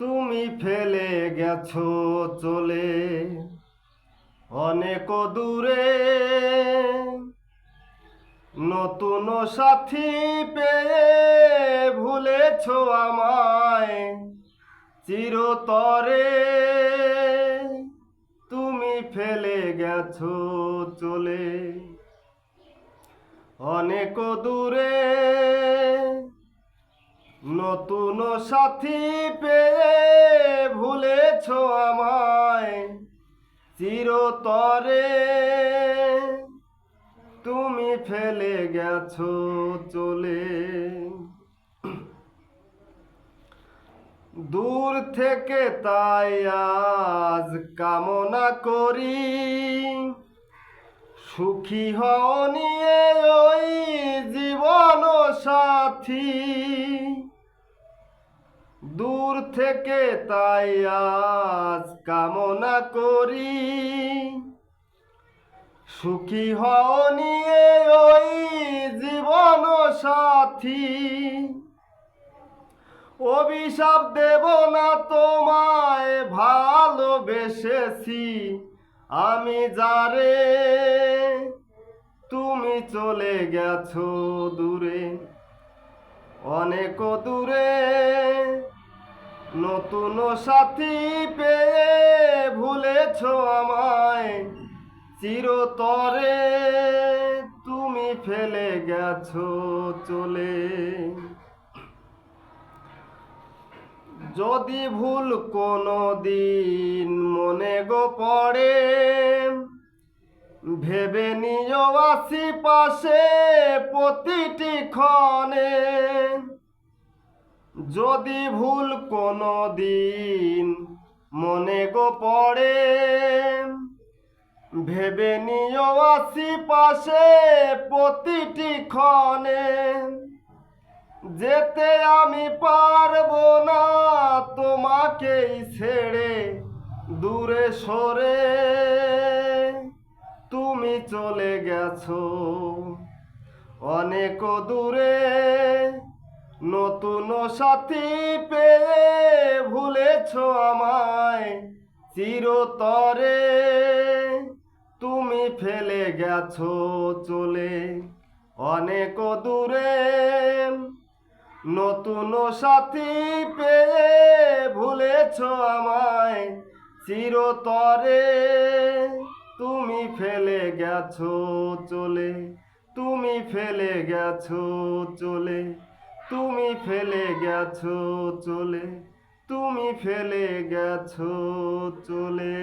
তুমি ফেলে গেছো চলে অনেক দূরে, নতুন সাথী পেয়ে ভুলেছো আমায় চিরতরে। তুমি ফেলে গেছো চলে অনেক দূরে, নতুন সাথী পেয়ে ভুলেছো আমায় চিরতরে। তুমি ফেলে গেছো চলে। দূর থেকে তাই আজ কামনা করি, সুখী হও নিয়ে ওই জীবন সাথী। দূর থেকে তাই আজ কামনা করি, সুখী হও নিয়ে ওই জীবন সাথী। অভিশাপ দেব না তোমায়, ভালোবেসেছি আমি যারে। তুমি চলে গেছো দূরে অনেক দূরে, নতুন সাথী পেয়ে ভুলেছো আমায় চিরতরে। তুমি ফেলে গেছো চলে। যদি ভুল কোনো দিন মনে গো পড়ে, ভেবে নিও আছি পাশে প্রতিটি ক্ষণে। যদি ভুল কোনো দিন মনে গো পড়ে, ভেবে নিও আছি পাশে প্রতিটি ক্ষণে। যেতে আমি পারবো না তোমাকেই ছেড়ে দূরে সরে। তুমি চলে গেছো অনেক দূরে, নতুন সাথী পেয়ে ভুলেছো আমায় চিরতরে। তুমি ফেলে গেছো চলে অনেক দূরে, নতুন সাথী পেয়ে ভুলেছো আমায় চিরতরে। তুমি ফেলে গেছো চলে, তুমি ফেলে গেছো চলে, তুমি ফেলে গেছো চলে, তুমি ফেলে গেছো চলে।